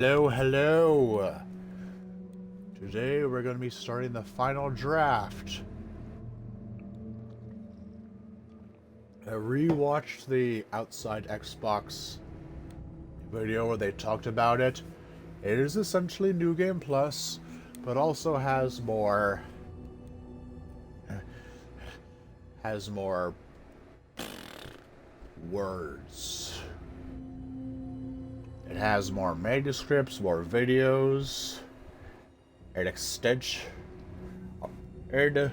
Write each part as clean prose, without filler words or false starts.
Hello, hello. Today we're going to be starting the final draft. I rewatched the Outside Xbox video where they talked about it. It is essentially New Game Plus, but also has more words. It has more manuscripts, more videos, an extension, and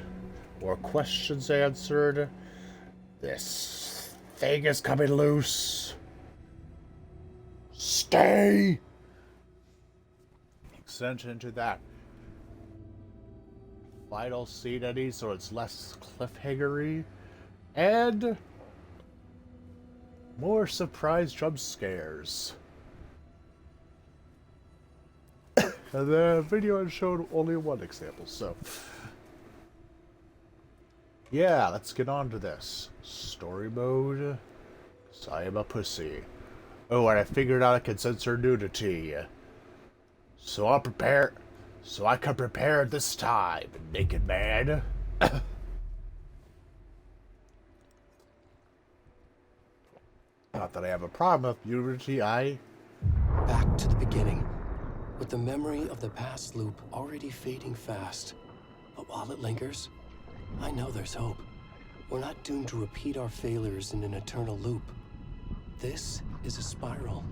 more questions answered. This thing is coming loose. Stay! Extension into that final scene, Eddie, so it's less cliffhangery, and more surprise jump scares. And the video had showed only one example, so yeah, let's get on to this. Story mode. So I am a pussy. Oh, and I figured out I can censor nudity. So I can prepare this time, naked man. Not that I have a problem with nudity, Back to the beginning, with the memory of the past loop already fading fast. But while it lingers, I know there's hope. We're not doomed to repeat our failures in an eternal loop. This is a spiral.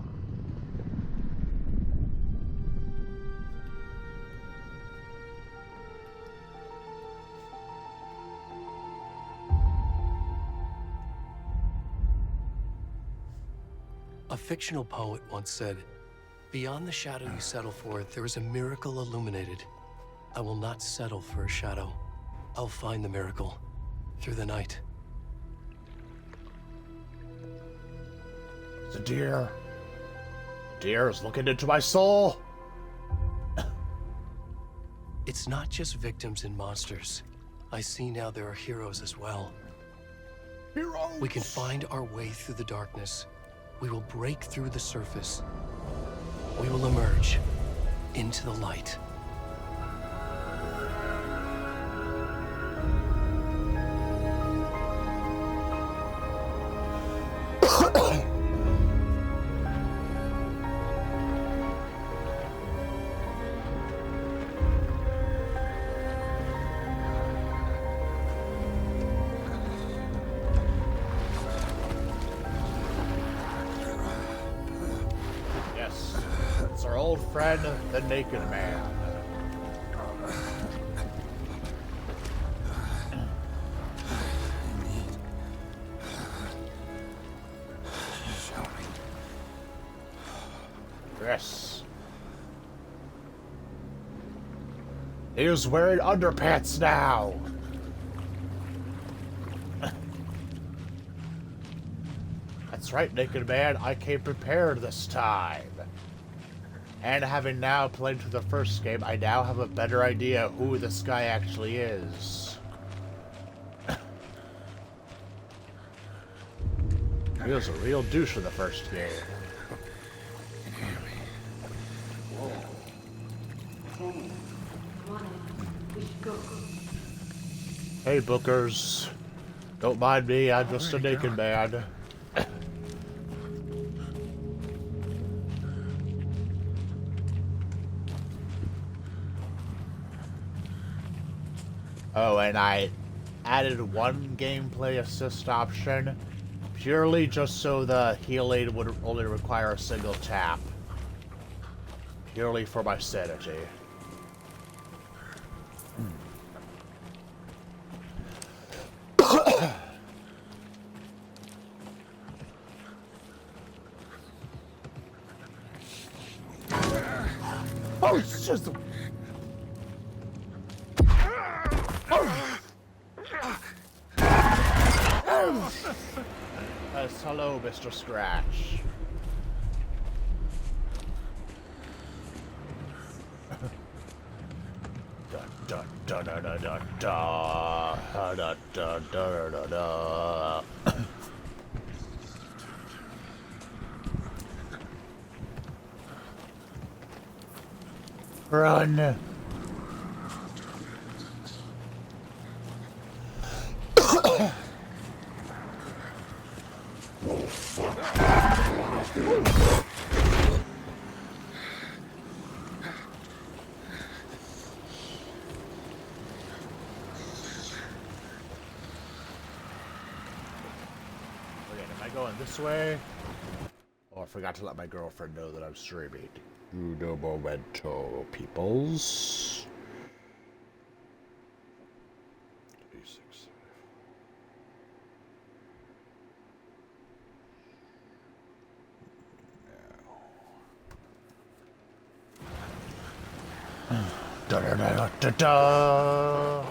A fictional poet once said, "Beyond the shadow you settle for, there is a miracle illuminated. I will not settle for a shadow. I'll find the miracle through the night." It's a deer. Deer is looking into my soul. It's not just victims and monsters. I see now there are heroes as well. Heroes! We can find our way through the darkness. We will break through the surface. We will emerge into the light. Yes, it's our old friend, the Naked Man. Yes. He is wearing underpants now. That's right, Naked Man, I came prepared this time. And having now played through the first game, I now have a better idea who this guy actually is. He was a real douche in the first game. Hey, Bookers. Don't mind me, I'm just a naked man. Oh, and I added one gameplay assist option, purely just so the heal aid would only require a single tap. Purely for my sanity. Oh, it's just... hello, Mr. Scratch. Da da da da da da da da da da da. Run. Okay, am I going this way? Oh, I forgot to let my girlfriend know that I'm streaming. Uno momento, peoples. 36. Da da da da da.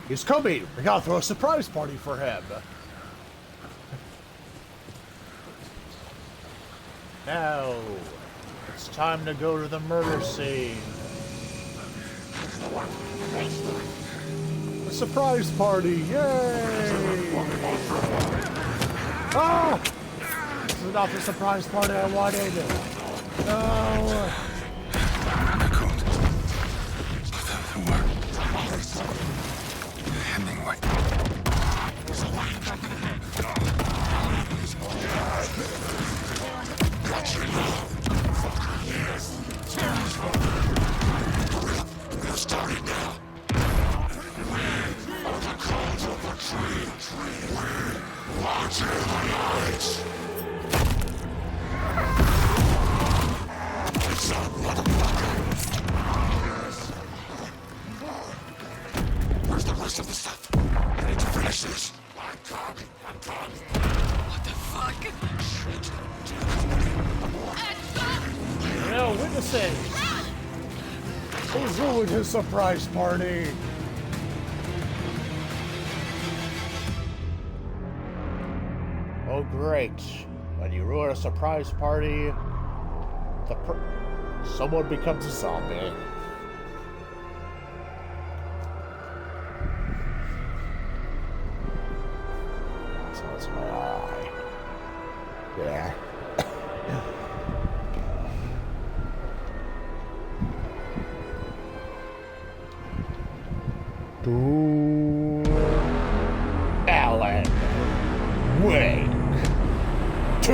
He's coming! We gotta throw a surprise party for him! Now, it's time to go to the murder scene. A surprise party! Yay! Ah! This is not the surprise party I wanted! No! Hemingway. Starting now. The calls of the tree. Watch your lights. Where's the rest of the stuff? I need to finish this. I'm coming. What the fuck? No witnesses! He ruined his surprise party! Oh great. When you ruin a surprise party, someone becomes a zombie. So that's my eye. Yeah. To Alan Wake 2.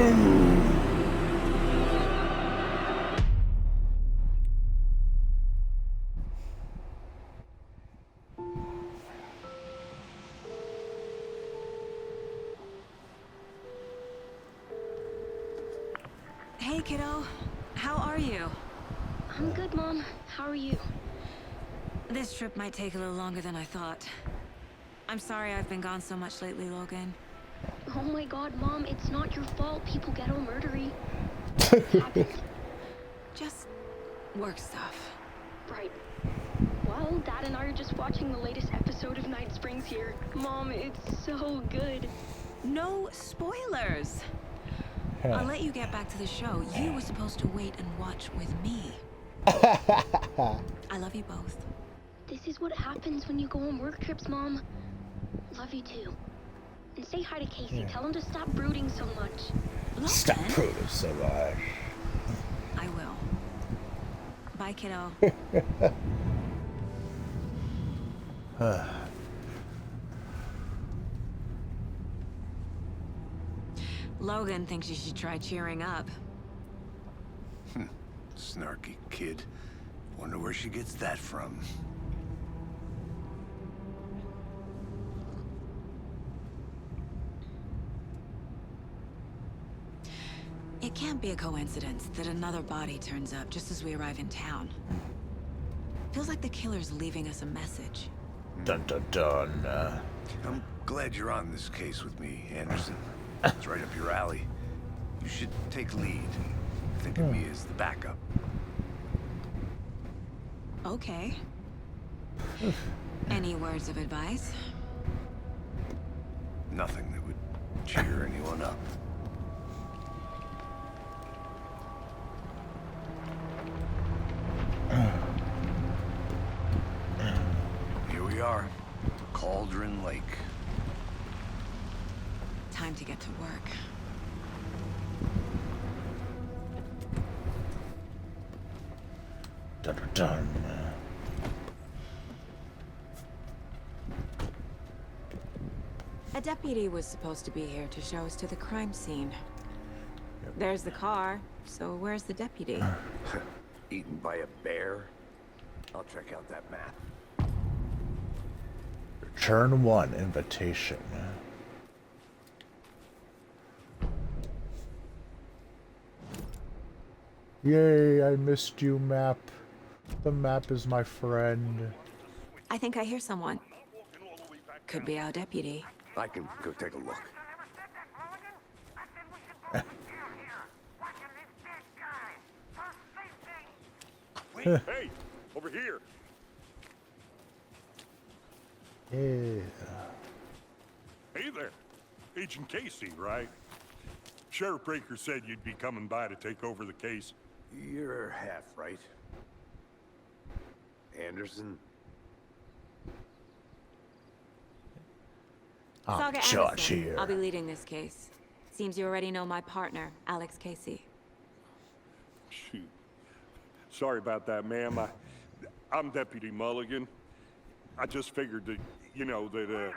Hey, kiddo. How are you? I'm good, Mom. How are you? This trip might take a little longer than I thought. I'm sorry I've been gone so much lately, Logan. Oh my god, Mom, it's not your fault people get all murdery. Happens. Just work stuff. Right. Well, Dad and I are just watching the latest episode of Night Springs here. Mom, it's so good. No spoilers! I'll let you get back to the show. You were supposed to wait and watch with me. I love you both. This is what happens when you go on work trips, Mom. Love you too. And say hi to Casey. Yeah. Tell him to stop brooding so much. Logan, Stop brooding so much. I will. Bye, kiddo. Logan thinks you should try cheering up. Snarky kid. Wonder where she gets that from. It can't be a coincidence that another body turns up just as we arrive in town. Feels like the killer's leaving us a message. Dun dun dun. I'm glad you're on this case with me, Anderson. It's right up your alley. You should take lead. Think of me as the backup. Okay. Any words of advice? Nothing that would cheer anyone up. Here we are. Cauldron Lake. Time to get to work. Dun, dun, dun. A deputy was supposed to be here to show us to the crime scene. There's the car, so where's the deputy? Eaten by a bear? I'll check out that map. Turn 1 invitation. Yay, I missed you, map. The map is my friend. I think I hear someone. Could be our deputy. I can go take a look. Hey, over here. Yeah. Hey there. Agent Casey, right? Sheriff Breaker said you'd be coming by to take over the case. You're half right. Anderson? I'm Saga George Anderson. here. I'll be leading this case. Seems you already know my partner, Alex Casey. Shoot. Sorry about that, ma'am. I'm Deputy Mulligan. I just figured that, that,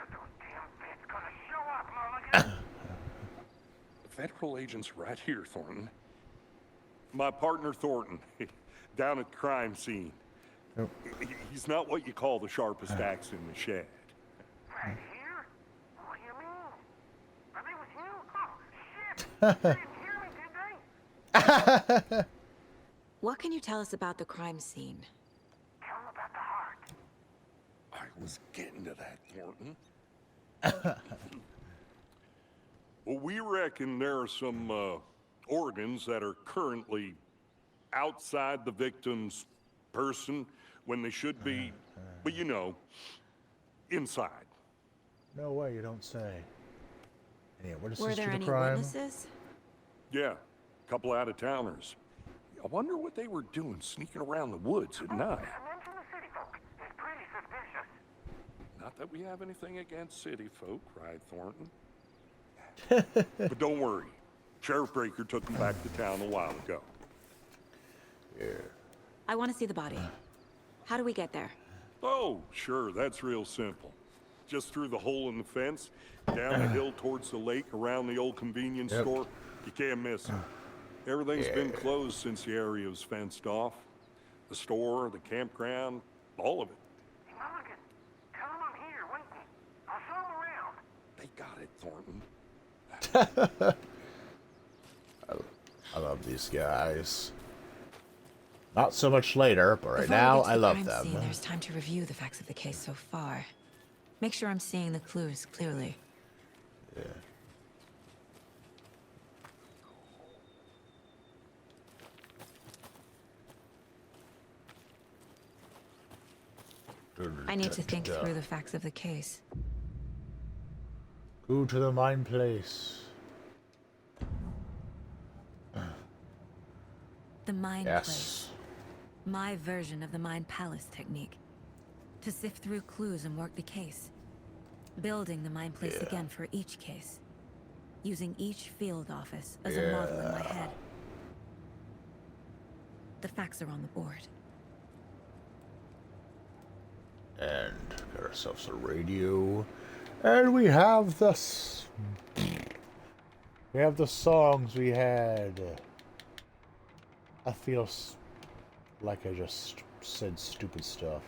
The federal agent's right here, Thornton. My partner, Thornton, down at the crime scene. Yep. He's not what you call the sharpest axe in the shed. Right here? What do you mean? Are they with you? Oh, shit! They didn't hear me, did they? What can you tell us about the crime scene? Tell them about the heart. I was getting to that, Thornton. Well, we reckon there are some organs that are currently outside the victim's person when they should be, but inside. No way, you don't say. Yeah, what is Were this there to the any crime? witnesses? Yeah, a couple out-of-towners. I wonder what they were doing sneaking around the woods at night. Mention the city folk. It's pretty suspicious. Not that we have anything against city folk, right, Thornton? But don't worry. Sheriff Breaker took them back to town a while ago. Yeah. I want to see the body. How do we get there? Oh, sure, that's real simple. Just through the hole in the fence, down the hill towards the lake, around the old convenience Yep. store. You can't miss it. Everything's been closed since the area was fenced off. The store, the campground, all of it. Hey, Mulligan, tell them I'm here waiting. I'll show them around. They got it, Thornton. I love these guys. Not so much later, but right Before we now get to I the love crime them. scene, there's time to review the facts of the case so far. Make sure I'm seeing the clues clearly. Yeah. I need to think through the facts of the case. Go to the mine place. The Mind Yes. Place. My version of the Mind Palace technique. To sift through clues and work the case. Building the Mind Place again for each case. Using each field office as a model in my head. The facts are on the board. And got ourselves a radio. And we have this. We have the songs we had. I feel like I just said stupid stuff.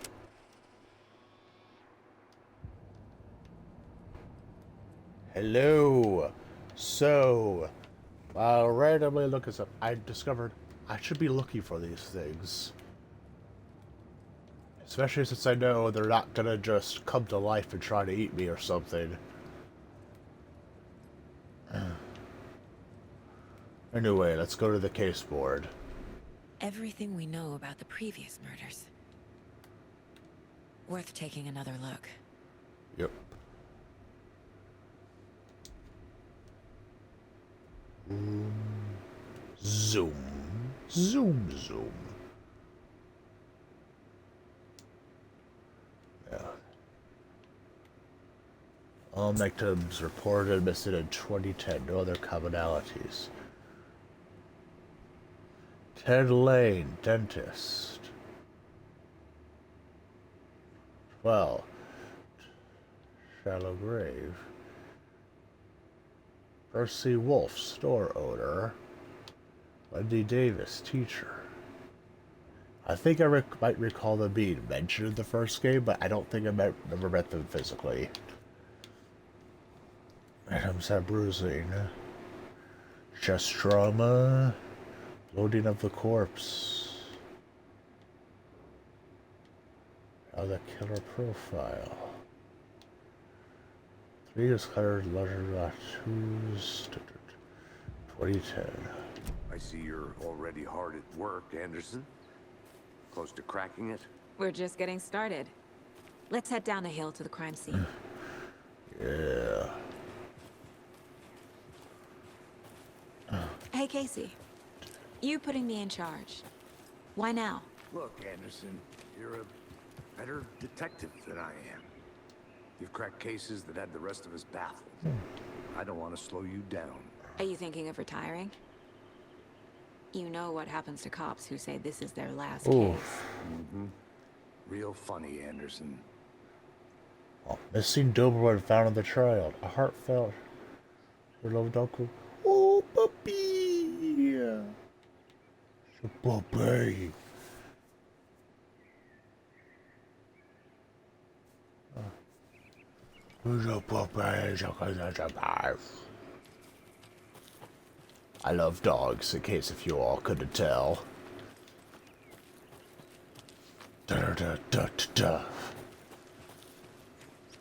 Hello. So, while randomly looking up, I discovered I should be looking for these things. Especially since I know they're not gonna just come to life and try to eat me or something. Anyway, let's go to the case board. Everything we know about the previous murders. Worth taking another look. Yep. Zoom. Zoom, zoom. Yeah. All victims reported missing in 2010. No other commonalities. Ted Lane, dentist. Well, shallow grave. Percy Wolf, store owner. Wendy Davis, teacher. I think I might recall them being mentioned in the first game, but I don't think I never met them physically. Items have bruising. Chest trauma. Loading of the corpse. Now the killer profile. 3 is colored letter 2's 2010. I see you're already hard at work, Anderson. Close to cracking it? We're just getting started. Let's head down the hill to the crime scene. Yeah. Hey, Casey. You putting me in charge. Why now? Look, Anderson, you're a better detective than I am. You've cracked cases that had the rest of us baffled. I don't want to slow you down. Are you thinking of retiring? You know what happens to cops who say this is their last case. Mm-hmm. Real funny, Anderson. Oh, missing Doberman found in the child. A heartfelt, beloved uncle. Oh, puppy! The puppy. The puppy. I love dogs, in case if you all couldn't tell.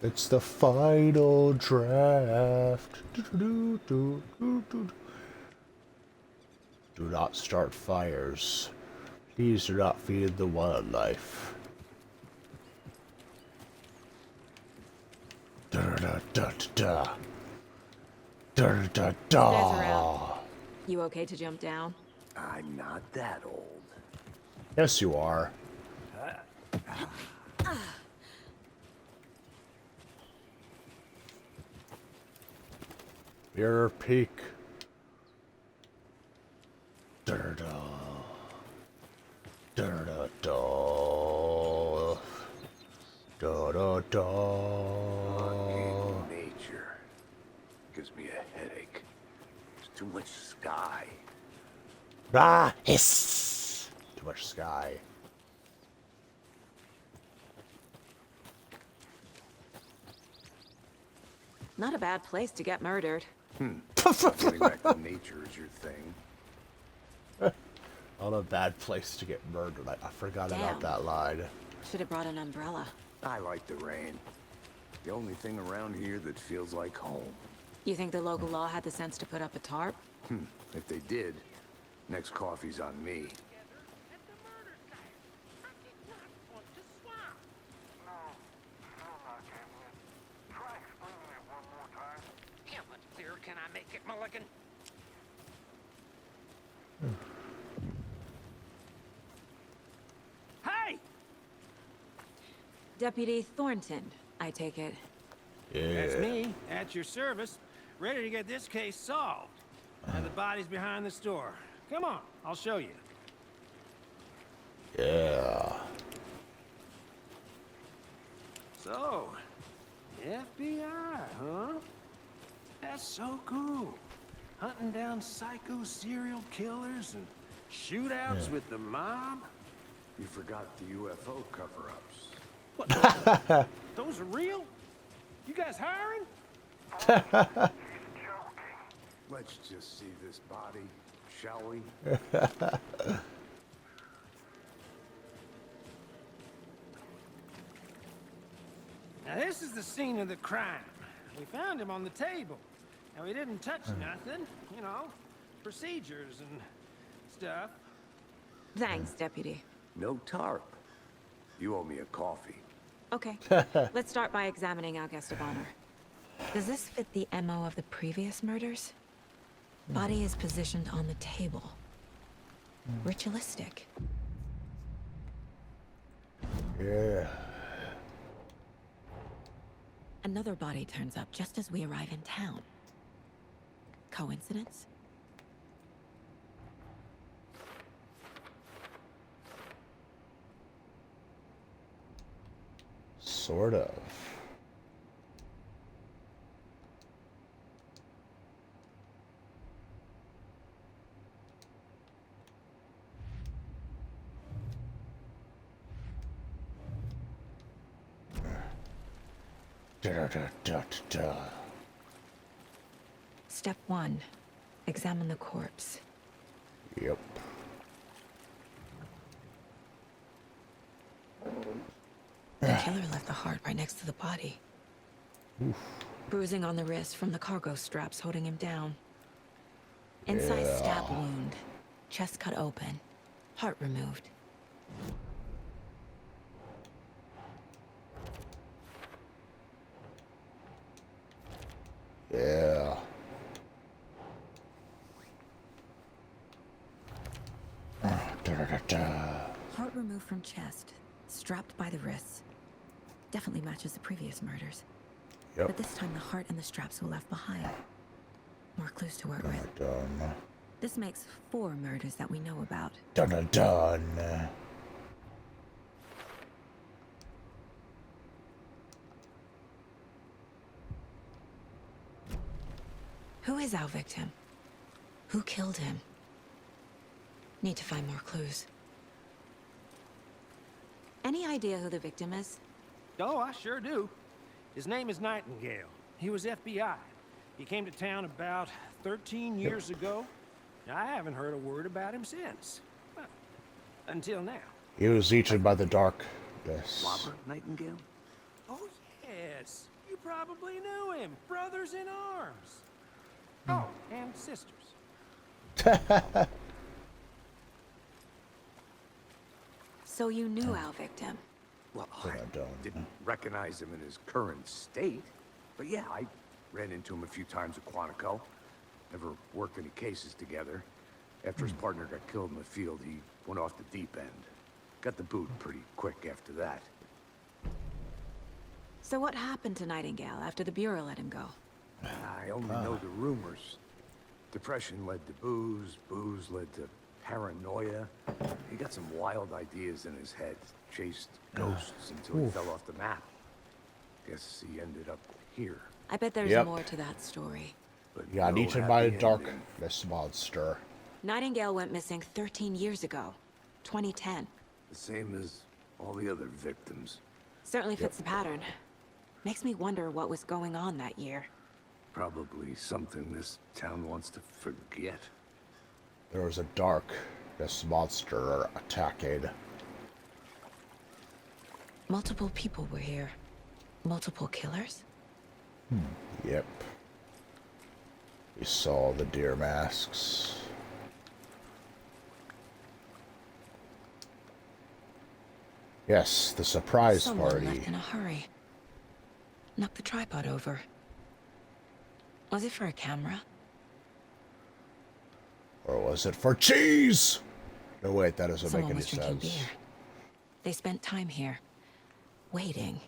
It's the final draft. Do not start fires. Please do not feed the wildlife. You okay to jump down? I'm not that old. Yes, you are. Mirror Peak. Nature gives me a headache. There's too much sky. Ah, hiss. Too much sky. Not a bad place to get murdered. Getting back to nature is your thing. Not a bad place to get murdered. I forgot about that line. Should have brought an umbrella. I like the rain. The only thing around here that feels like home. You think the local law had the sense to put up a tarp? If they did, next coffee's on me. At the murder site. I did not want to swap. No, not Camden. Try explaining it one more time. How much clearer can I make it, Mulligan? Hey! Deputy Thornton, I take it. That's Yeah. me, at your service, ready to get this case solved. And the body's behind the store. Come on, I'll show you. Yeah. So, FBI, huh? That's so cool. Hunting down psycho serial killers and shootouts with the mob. You forgot the UFO cover-ups. What? Those are real? You guys hiring? Let's just see this body, shall we? Now this is the scene of the crime. We found him on the table. And we didn't touch nothing, you know, procedures and stuff. Thanks, Deputy. No tarp. You owe me a coffee. Okay, let's start by examining our guest of honor. Does this fit the MO of the previous murders? Body is positioned on the table. Ritualistic. Yeah. Another body turns up just as we arrive in town. Coincidence? Sort of. Da. Step 1. Examine the corpse. Yep. The killer left the heart right next to the body. Bruising on the wrist from the cargo straps holding him down. Inside stab wound. Chest cut open. Heart removed. Yeah. Heart removed from chest. Strapped by the wrists. Definitely matches the previous murders. Yep. But this time the heart and the straps were left behind. More clues to work with. Dun. This makes 4 murders that we know about. Dun. Who is our victim? Who killed him? Need to find more clues. Any idea who the victim is? Oh, I sure do. His name is Nightingale. He was FBI. He came to town about 13 years ago. I haven't heard a word about him since. Well, until now. He was eaten by the darkness. Robert Nightingale? Oh, yes. You probably knew him. Brothers in arms. Oh, and sisters. So you knew our victim. Well, Dun, I dun. didn't recognize him in his current state. But yeah, I ran into him a few times at Quantico. Never worked any cases together. After his partner got killed in the field, he went off the deep end. Got the boot pretty quick after that. So what happened to Nightingale after the Bureau let him go? I only know the rumors. Depression led to booze, booze led to paranoia. He got some wild ideas in his head. Chased ghosts until he fell off the map. Guess he ended up here. I bet there's Yep. more to that story. But He got no eaten by a happy ending. darkness monster. Nightingale went missing 13 years ago. 2010. The same as all the other victims. Certainly fits the pattern. Makes me wonder what was going on that year. Probably something this town wants to forget. There was a darkness monster attacking. Multiple people were here. Multiple killers? Yep. We saw the deer masks. Yes, the surprise Someone party. left in a hurry. Knocked the tripod over. Was it for a camera? Or was it for cheese? No, wait, that doesn't Someone make any was drinking sense. beer. They spent time here. Waiting.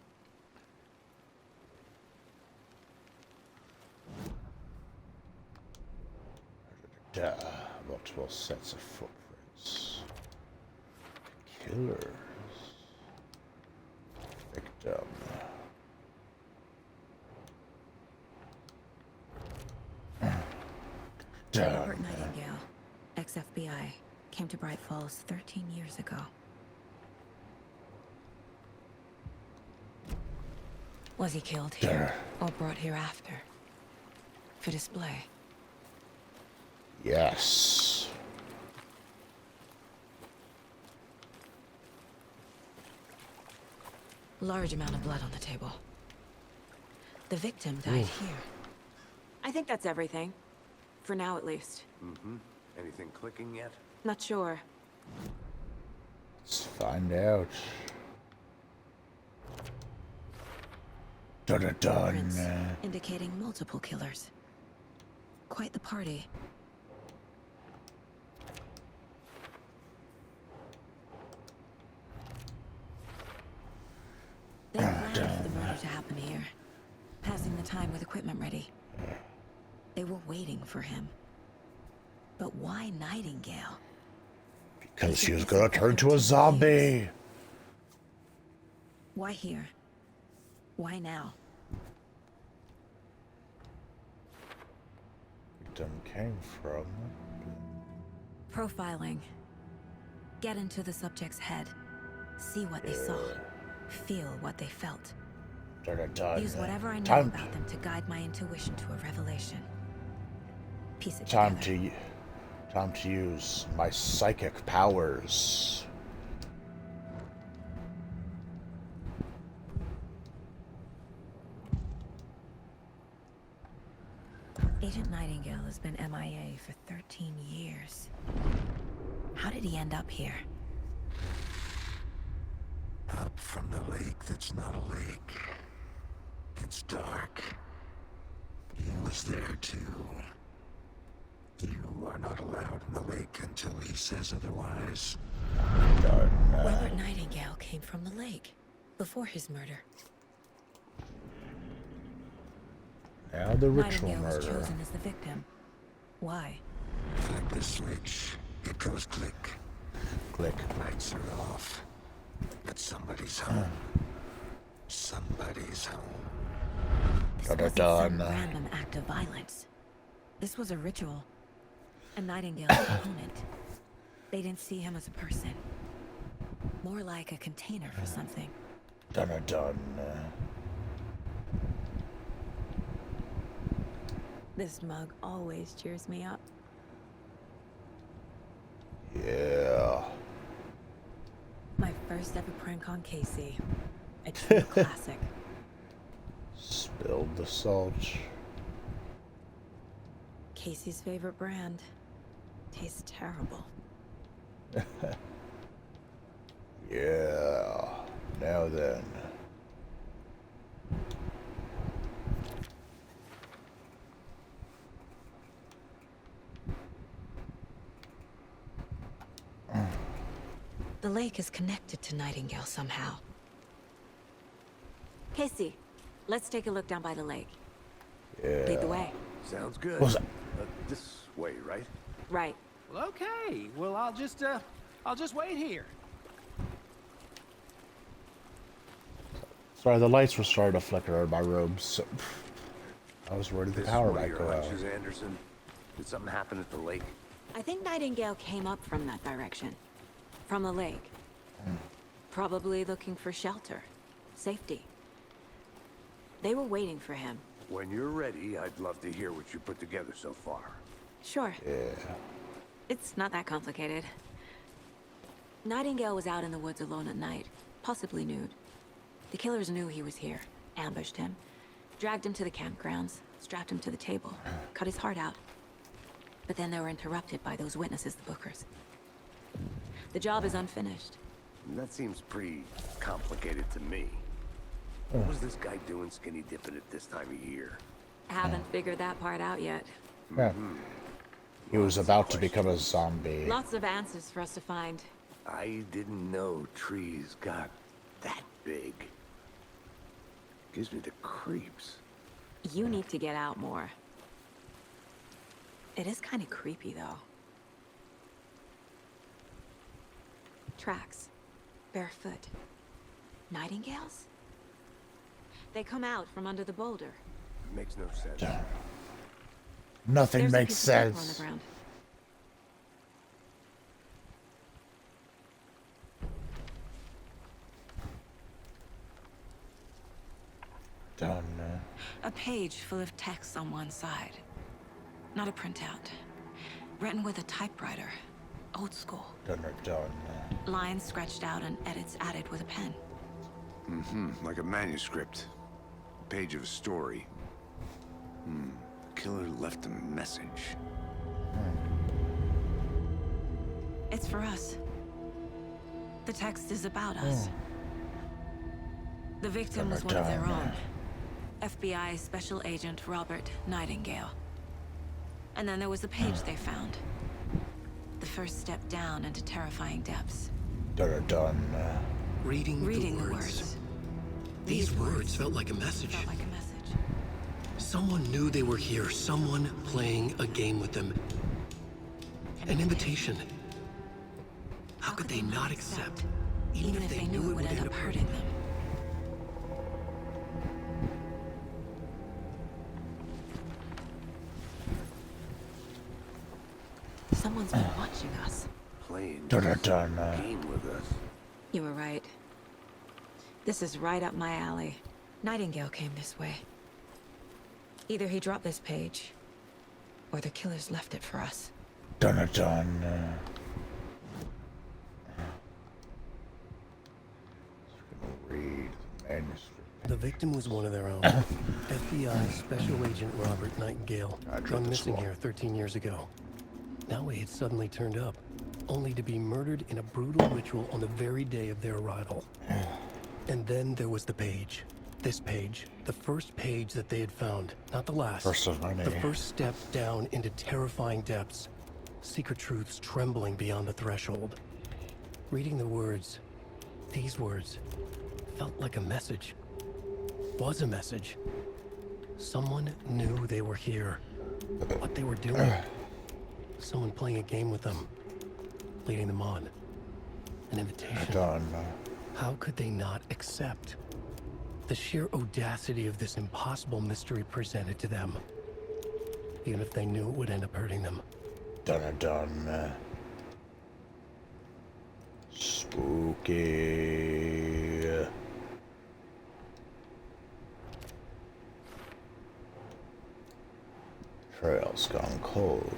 Duh, multiple sets of footprints. Killers. Victim. Robert Nightingale, ex-FBI, came to Bright Falls 13 years ago. Was he killed here, or brought here after? For display? Yes. Large amount of blood on the table. The victim died here. I think that's everything. For now, at least. Mm-hmm. Anything clicking yet? Not sure. Let's find out. Dun. Prints indicating multiple killers. Quite the party. They planned for the murder to happen here. Passing the time with equipment ready. They were waiting for him. But why Nightingale? Because she was gonna turn to a zombie. Why here? Why now? Victim came from. Profiling. Get into the subject's head. See what they saw. Feel what they felt. Use whatever I know about them to guide my intuition to a revelation. Piece it Time together. Time to use my psychic powers. Agent Nightingale has been MIA for 13 years. How did he end up here? Up from the lake that's not a lake. It's dark. He was there too. You are not allowed in the lake until he says otherwise. Robert Nightingale came from the lake before his murder. Now the ritual Nightingale was murder. chosen as the victim. Why? Flick the switch. It goes click. Click. Lights are off. But somebody's home. Somebody's home. This wasn't some random act of violence. This was a ritual. A Nightingale's opponent. They didn't see him as a person. More like a container for something. Dun dun. This mug always cheers me up. Yeah. My first ever prank on Casey. A true classic. Spilled the salt. Casey's favorite brand. Tastes terrible. Yeah. Now then. The lake is connected to Nightingale somehow. Casey, let's take a look down by the lake. Yeah. Lead the way. Sounds good. Was it- This way, right? Right. Well, okay. Well, I'll just wait here. Sorry, the lights were starting to flicker in my room, so I was worried the This power one of might your go out. hunches, Anderson? Did something happen at the lake? I think Nightingale came up from that direction. From the lake. Probably looking for shelter. Safety. They were waiting for him. When you're ready, I'd love to hear what you put together so far. Sure. Yeah. It's not that complicated. Nightingale was out in the woods alone at night, possibly nude. The killers knew he was here, ambushed him, dragged him to the campgrounds, strapped him to the table, cut his heart out. But then they were interrupted by those witnesses, the Bookers. The job is unfinished. That seems pretty complicated to me. What was this guy doing skinny dipping at this time of year? Haven't figured that part out yet. Yeah. He was about to become a zombie. Lots of answers for us to find. I didn't know trees got that big. Gives me the creeps. You need to get out more. It is kind of creepy, though. Tracks. Barefoot. Nightingales? They come out from under the boulder. Makes no sense. Nothing There's a makes piece of paper on the sense. ground. Done. A page full of text on one side. Not a printout. Written with a typewriter. Old school. Done. Lines scratched out and edits added with a pen. Like a manuscript. A page of a story. Killer left a message. It's for us. The text is about us. The victim was one of their own. FBI Special Agent Robert Nightingale. And then there was the page they found. The first step down into terrifying depths. Done. Reading Reading the words. These These words felt like a message. felt like a message. Someone knew they were here. Someone playing a game with them. An invitation. How could they not accept? Even if they knew it would end up hurting them. Someone's been watching us. Playing Dun, this dun, game with us. You were right. This is right up my alley. Nightingale came this way. Either he dropped this page, or the killers left it for us. Dun dun dun. Read the manuscript. The victim was one of their own. FBI Special Agent Robert Nightingale, gone missing here 13 years ago. Now he had suddenly turned up, only to be murdered in a brutal ritual on the very day of their arrival. And then there was the page. This page, the first page that they had found, not the last. First of many. The first step down into terrifying depths. Secret truths trembling beyond the threshold. Reading the words, these words, felt like a message. Was a message. Someone knew they were here. What they were doing. Someone playing a game with them. Leading them on. An invitation. Done. How could they not accept? The sheer audacity of this impossible mystery presented to them. Even if they knew it would end up hurting them. Dun dun. Spooky. Trail's gone cold.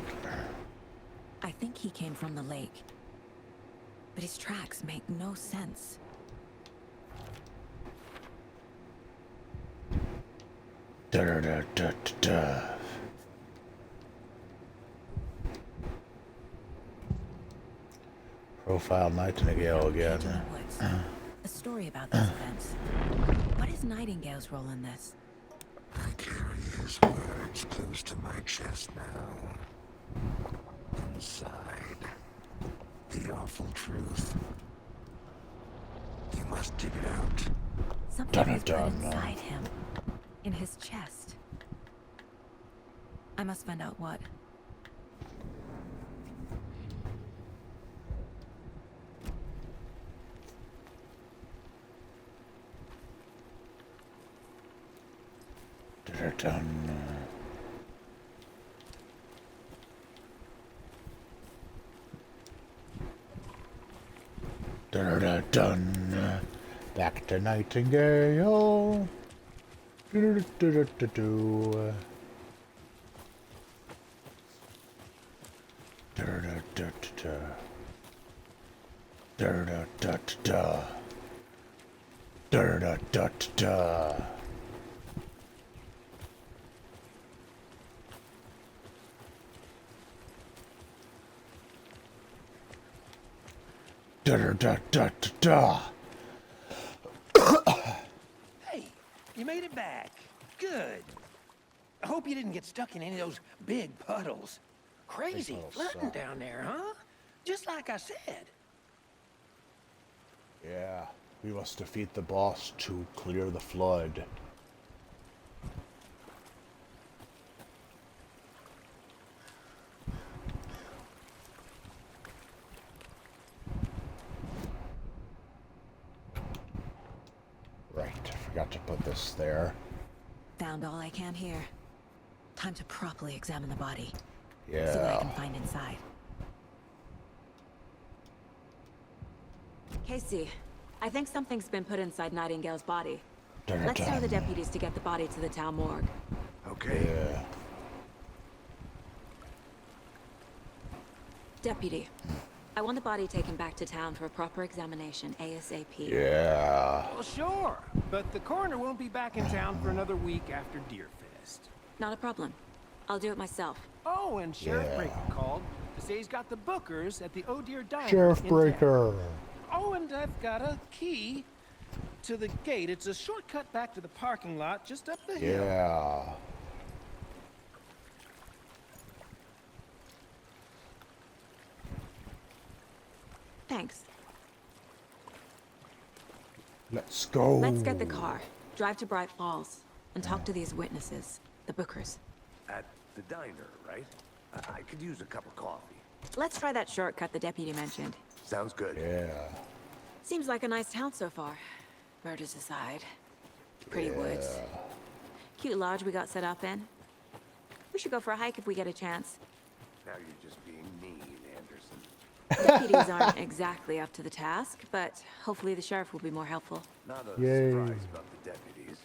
I think he came from the lake. But his tracks make no sense. Da da da da da. Profile Nightingale again. Page in the woods. A story about these events. What is Nightingale's role in this? I carry his words close to my chest now. Inside, the awful truth. You must dig it out. Something is Dun, put dun, inside him. In his chest. I must find out what. Dun dun. Dun dun dun. Back to Nightingale. Do do do do do. Da da da da. Da da da da. Da da da da. Da da da da da. Hey, you made it back. Good. I hope you didn't get stuck in any of those big puddles. Crazy puddles flooding suck. down there, huh? Just like I said. Yeah, we must defeat the boss to clear the flood. Right, I forgot to put this there. Found all I can here. Time to properly examine the body. See what I can Yeah. find inside. Casey, I think something's been put inside Nightingale's body. Let's tell the deputies to get the body to the town morgue. Okay. Yeah. Deputy, I want the body taken back to town for a proper examination ASAP. Yeah. Well, sure. But the coroner won't be back in town for another week after Deerfest. Not a problem. I'll do it myself. Oh, and Sheriff Yeah. Breaker called to say he's got the bookers at the Oh Deer Diner. Sheriff in Breaker. town. Oh, and I've got a key to the gate. It's a shortcut back to the parking lot just up the hill. Yeah. Thanks. Let's go. Let's get the car, drive to Bright Falls, and talk to these witnesses, the Bookers. At the diner, right? I could use a cup of coffee. Let's try that shortcut the deputy mentioned. Sounds good. Yeah. Seems like a nice town so far. Murders aside. Pretty woods. Cute lodge we got set up in. We should go for a hike if we get a chance. Now you're just being mean, deputies aren't exactly up to the task, but hopefully the sheriff will be more helpful. Not a Yay. surprise about the deputies.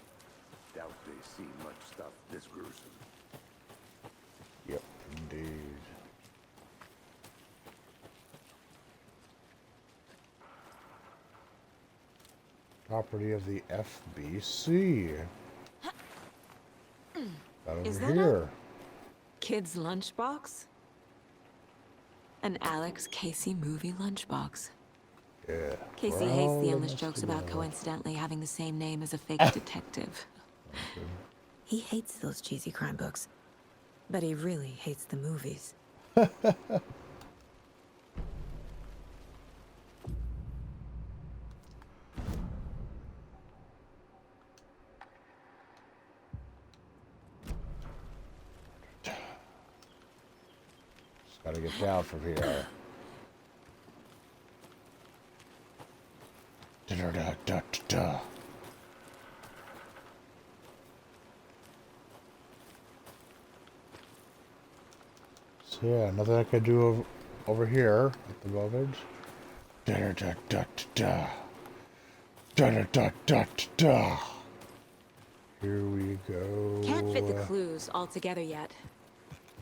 Doubt they've seen much stuff this gruesome. Yep, indeed. Property of the FBC. Got Is over that here. Kid's lunchbox? An Alex Casey movie lunchbox. Yeah. Casey well, hates the that endless must jokes have about been coincidentally having the same name as a fake detective. He hates those cheesy crime books, but he really hates the movies. Just gotta get down from here. Da-da-da-da-da-da. So yeah, nothing I can do over here at the moment. Da-da-da-da-da-da. Da-da-da-da-da-da. Here we go. Can't fit the clues all together yet.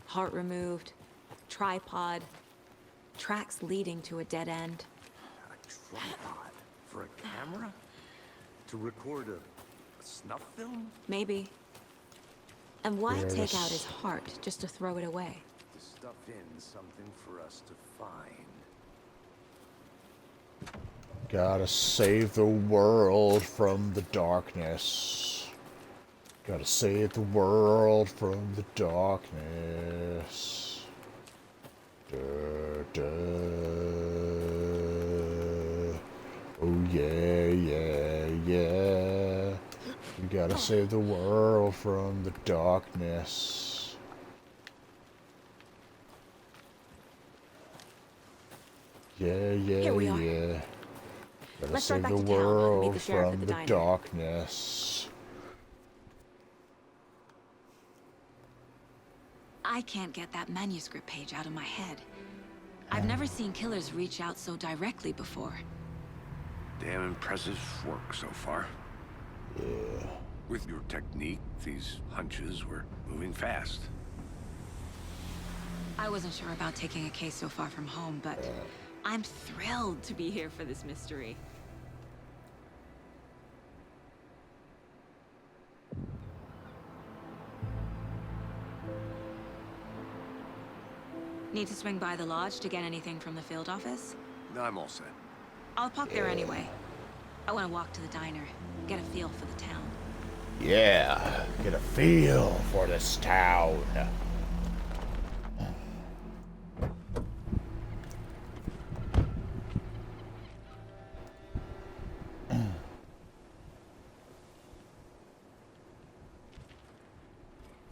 Heart removed, tripod, tracks leading to a dead end. A tripod for a camera? To record a snuff film? Maybe. And why There's- take out his heart just to throw it away? To stuff in something for us to find. Gotta save the world from the darkness. Gotta save the world from the darkness. Da, da. Oh yeah, yeah, yeah. We gotta save the world from the darkness. Yeah, yeah, Here we are. yeah. Gotta Let's save drive the back to town and meet world the sheriff at from the the diner. darkness. I can't get that manuscript page out of my head. I've never seen killers reach out so directly before. Damn impressive work so far. Yeah. With your technique, these hunches were moving fast. I wasn't sure about taking a case so far from home, but I'm thrilled to be here for this mystery. Need to swing by the lodge to get anything from the field office? No, I'm all set. I'll park there anyway. I want to walk to the diner, get a feel for the town. Yeah, get a feel for this town.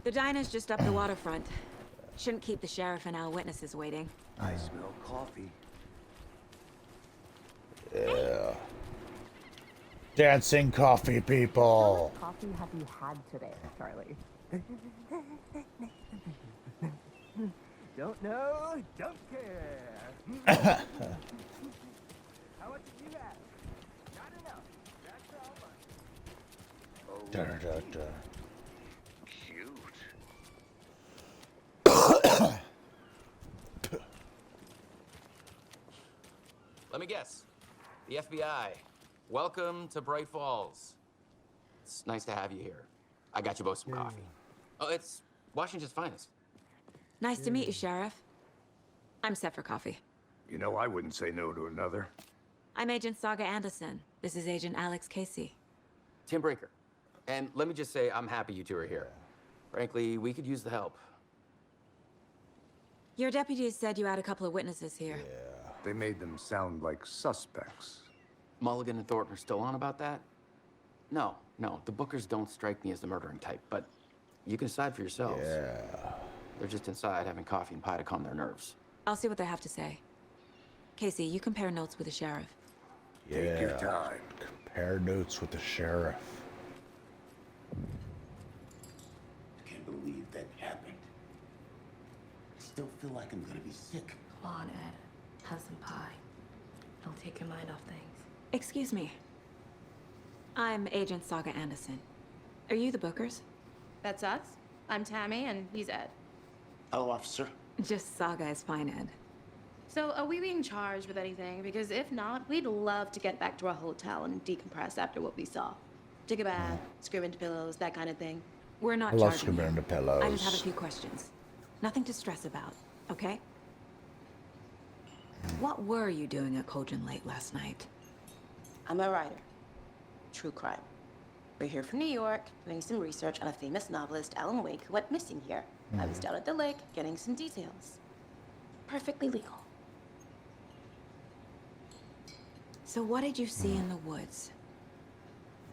The diner's just up the waterfront. Shouldn't keep the sheriff and our witnesses waiting. I smell coffee. Yeah. Dancing coffee people. Coffee have you had today, Charlie? Don't know, don't care. How much did you have? Not enough. That's all much. Da, da, da. Let me guess. The FBI. Welcome to Bright Falls. It's nice to have you here. I got you both some coffee. Oh, it's Washington's finest. Nice to meet you, Sheriff. I'm set for coffee. You know, I wouldn't say no to another. I'm Agent Saga Anderson. This is Agent Alex Casey. Tim Breaker. And let me just say, I'm happy you two are here. Frankly, we could use the help. Your deputies said you had a couple of witnesses here. They made them sound like suspects. Mulligan and Thornton are still on about that? No, the Bookers don't strike me as the murdering type, but you can decide for yourselves. Yeah. They're just inside having coffee and pie to calm their nerves. I'll see what they have to say. Casey, you compare notes with the sheriff. Yeah. Take your time. Compare notes with the sheriff. I can't believe that happened. I still feel like I'm gonna be sick. Come on, Ed. Have some pie. It'll take your mind off things. Excuse me. I'm Agent Saga Anderson. Are you the Bookers? That's us. I'm Tammy, and he's Ed. Hello, officer. Just Saga is fine, Ed. So, are we being charged with anything? Because if not, we'd love to get back to our hotel and decompress after what we saw. Take a bath, scream into pillows, that kind of thing. We're not I love charging screaming you. into pillows. I just have a few questions. Nothing to stress about, okay? What were you doing at Cauldron Lake last night? I'm a writer. True crime. We're here from New York, doing some research on a famous novelist, Alan Wake, who went missing here. I was down at the lake, getting some details. Perfectly legal. So what did you see in the woods?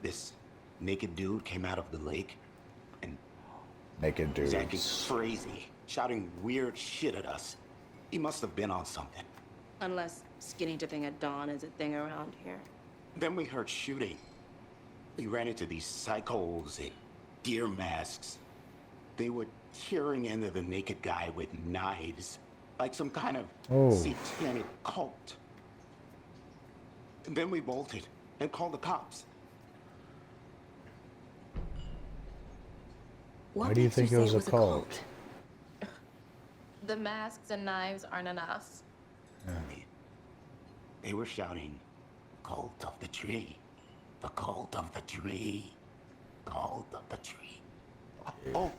This naked dude came out of the lake and Naked was acting dudes. crazy, shouting weird shit at us. He must have been on something. Unless skinny dipping at dawn is a thing around here. Then we heard shooting. We ran into these psychos in deer masks. They were tearing into the naked guy with knives, like some kind of satanic cult. And then we bolted and called the cops. What Why do you makes think it say was a cult? The masks and knives aren't enough. They were shouting, "Cult of the tree, the cult of the tree, cult of the tree." Oh,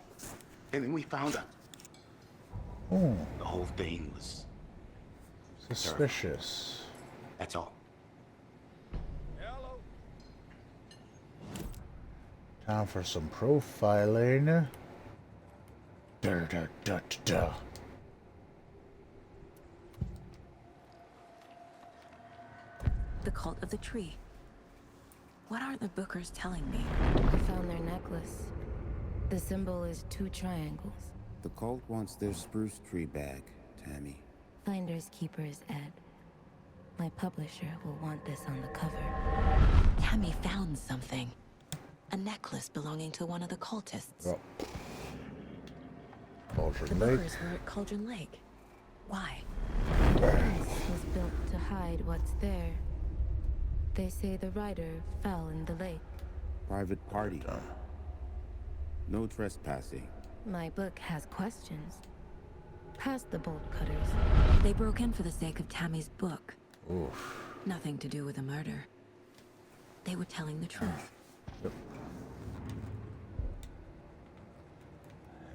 and then we found out. The whole thing was Suspicious. That's all. Time for some profiling. Da da da da. The cult of the tree. What are the Bookers telling me? I found their necklace. The symbol is 2 triangles. The cult wants their spruce tree back, Tammy. Finders keepers, Ed. My publisher will want this on the cover. Tammy found something. A necklace belonging to one of the cultists. Oh. The Cauldron Lake. Bookers were at Cauldron Lake. Why? This was built to hide what's there. They say the writer fell in the lake. Private party. No trespassing. My book has questions. Past the bolt cutters. They broke in for the sake of Tammy's book. Oof. Nothing to do with a murder. They were telling the truth.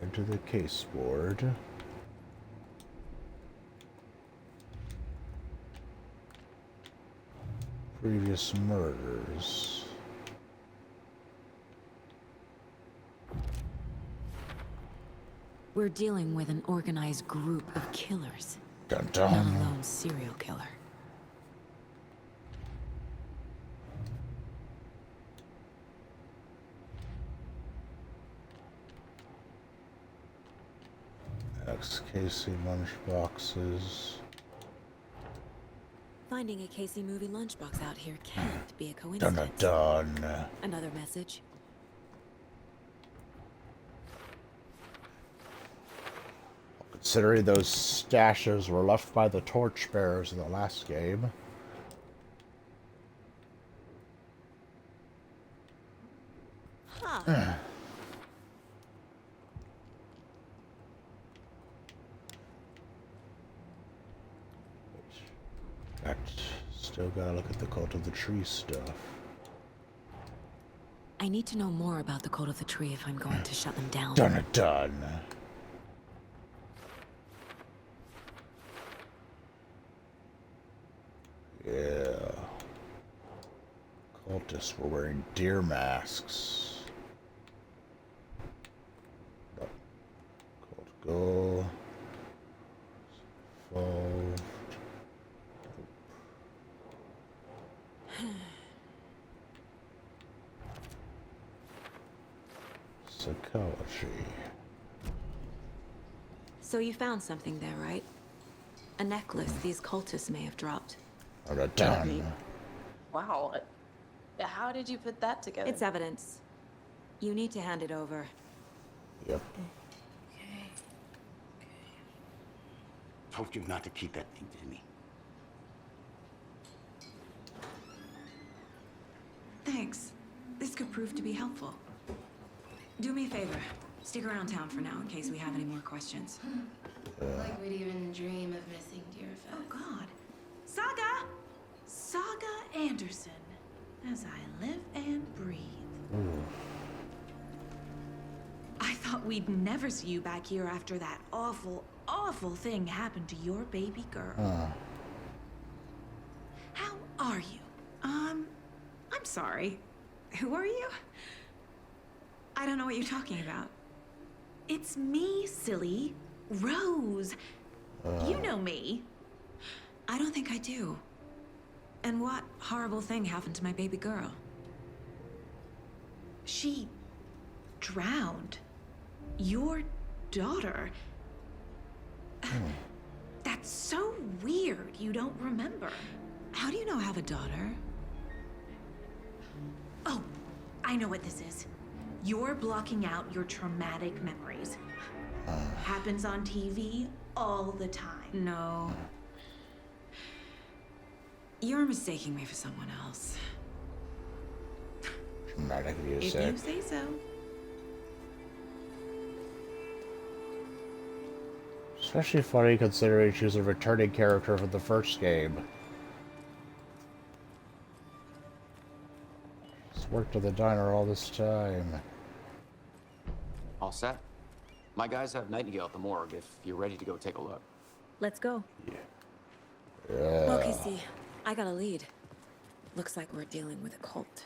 Enter the case board. Previous murders. We're dealing with an organized group of killers. Dun Not dun. a lone serial killer. XKC lunchboxes. Finding a Casey movie lunchbox out here can't be a Dun coincidence. dun dun. Another message. Considering those stashes were left by the torchbearers in the last game. Huh. Still gotta look at the cult of the tree stuff. I need to know more about the cult of the tree if I'm going to shut them down. Dun dun. Yeah. Cultists were wearing deer masks. Cult go. Involved. Psychology. So you found something there, right? A necklace these cultists may have dropped. Done. Wow. How did you put that together? It's evidence. You need to hand it over. Yep. Told you not to keep that thing to me. could prove to be helpful. Do me a favor. Stick around town for now in case we have any more questions. Like we'd even dream of missing Deerfest. Oh, God. Saga! Saga Anderson. As I live and breathe. I thought we'd never see you back here after that awful, awful thing happened to your baby girl. How are you? I'm sorry. Who are you? I don't know what you're talking about. It's me, silly. Rose. You know me. I don't think I do. And what horrible thing happened to my baby girl? She drowned. Your daughter. That's so weird you don't remember. How do you know I have a daughter? Oh, I know what this is. You're blocking out your traumatic memories. Happens on TV all the time. No. You're mistaking me for someone else. Dramatic If music. you say so. Especially funny considering she was a returning character from the first game. She's worked at the diner all this time. All set? My guys have Nightingale at the morgue if you're ready to go take a look. Let's go. Yeah. Okay, see, I got a lead. Looks like we're dealing with a cult.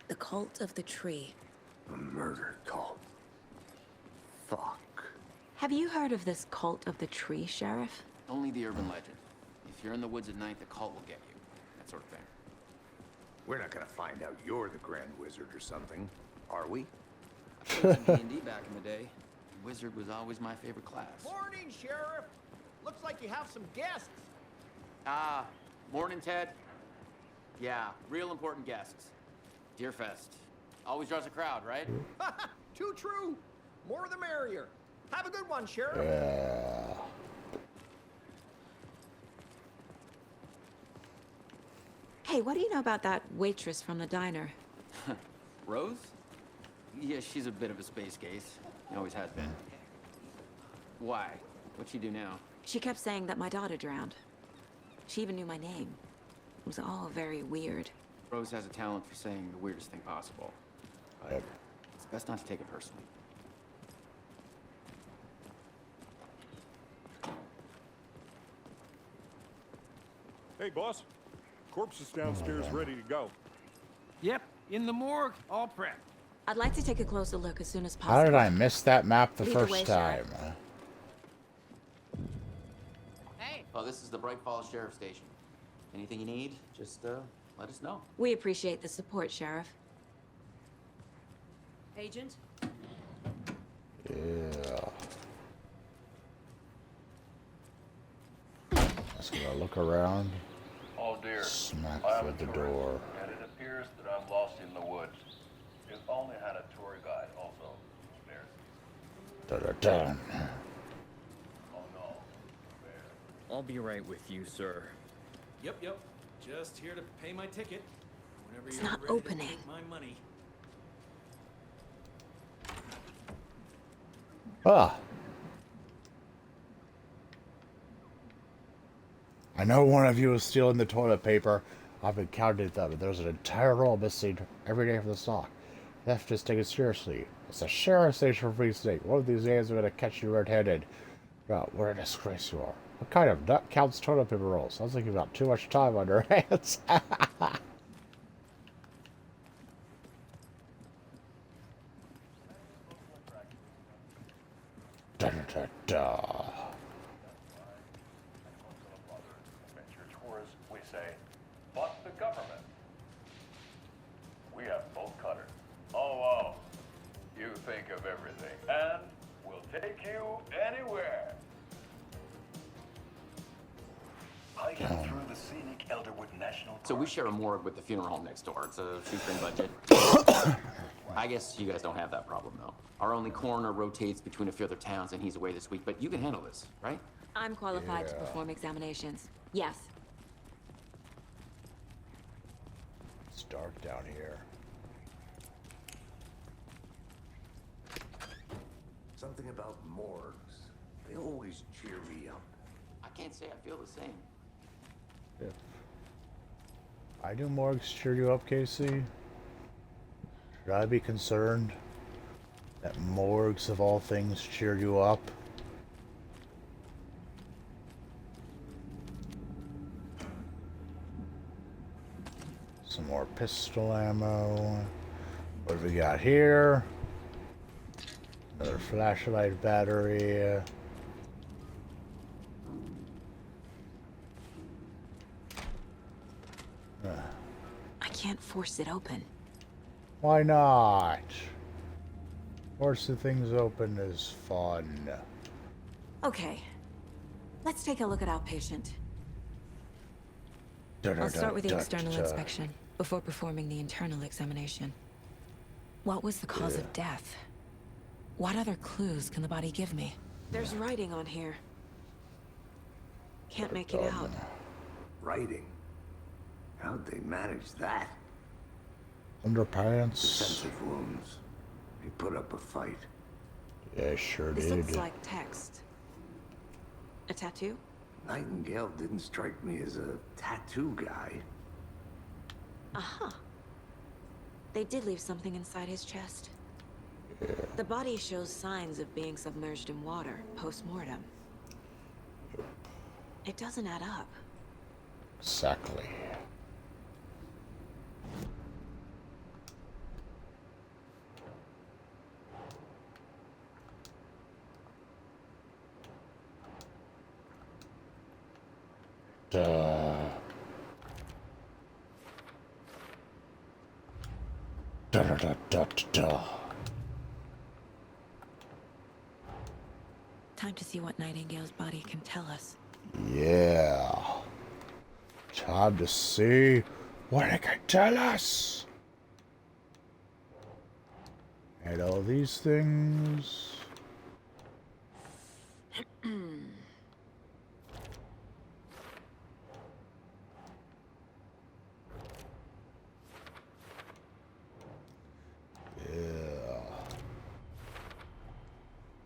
The cult of the tree. A murder cult. Fuck. Have you heard of this cult of the tree, Sheriff? Only the urban legend. If you're in the woods at night, the cult will get you. That sort of thing. We're not gonna find out you're the Grand Wizard or something, are we? I played some D&D back in the day. Wizard was always my favorite class. Morning, Sheriff. Looks like you have some guests. Ah, morning, Ted. Yeah, real important guests. Deerfest. Always draws a crowd, right? Too true. More the merrier. Have a good one, Sheriff. Yeah. Hey, what do you know about that waitress from the diner? Rose? Yeah, she's a bit of a space case. Always has been. Why? What'd she do now? She kept saying that my daughter drowned. She even knew my name. It was all very weird. Rose has a talent for saying the weirdest thing possible. But it's best not to take it personally. Hey, boss. Corpse is downstairs ready to go. Yep, in the morgue, all prepped. I'd like to take a closer look as soon as possible. How did I miss that map the Lead the first way, time? Sheriff. Hey! Oh, this is the Bright Falls Sheriff Station. Anything you need, just let us know. We appreciate the support, Sheriff. Agent? Yeah. Just gonna look around. Oh dear. Smack I am through a the tourist, door. and it appears that I'm lost in the woods. If only had a tour guide also. There's Da-da-da. oh no. I'll be right with you, sir. Yep. Just here to pay my ticket. Whenever It's you're not ready opening. to take my money. Ah. I know one of you is stealing the toilet paper. I've encountered them, and there's an entire roll missing every day from the stock. Theft is taken seriously. It's a sheriff station for free snake. One of these days I'm gonna catch you red-handed. God, what a disgrace you are. What kind of nut counts toilet paper rolls? Sounds like you've got too much time on your hands. Da-da-da-da. Adventure tours, we say, but the government. We have both cutters. Oh, wow. You think of everything, and we'll take you anywhere. Hiking through the scenic Elderwood National Park. So we share a morgue with the funeral home next door. It's a shoestring budget. I guess you guys don't have that problem, though. Our only coroner rotates between a few other towns, and he's away this week. But you can handle this, right? I'm qualified to Yeah. perform examinations. Yes. It's dark down here. Something about morgues. They always cheer me up. I can't say I feel the same. If I do morgues cheer you up, Casey, should I be concerned that morgues of all things cheer you up? Some more pistol ammo. What have we got here? Another flashlight battery. I can't force it open. Why not? Forcing things open is fun. Okay. Let's take a look at outpatient. I'll start with the external inspection before performing the internal examination. What was the cause of death? What other clues can the body give me? There's writing on here. Can't make it out. Writing? How'd they manage that? Underpants. Defensive wounds. He put up a fight. Yeah, sure This did. looks like text. A tattoo? Nightingale didn't strike me as a tattoo guy. Aha. They did leave something inside his chest. The body shows signs of being submerged in water post-mortem. It doesn't add up. Exactly. Time to see what Nightingale's body can tell us. Yeah. Time to see what it can tell us. And all these things.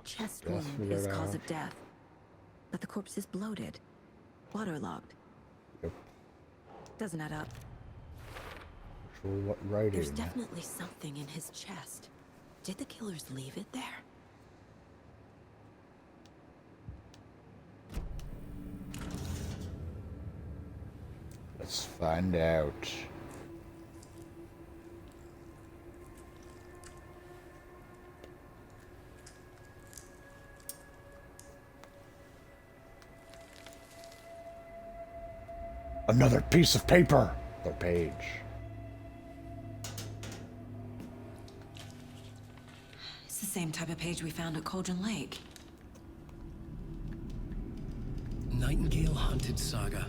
Chest wound is cause of death. But the corpse is bloated. Waterlogged. Yep. Doesn't add up. For what writing? There's definitely something in his chest. Did the killers leave it there? Let's find out. Another piece of paper. Another page. It's the same type of page we found at Cauldron Lake. Nightingale hunted Saga.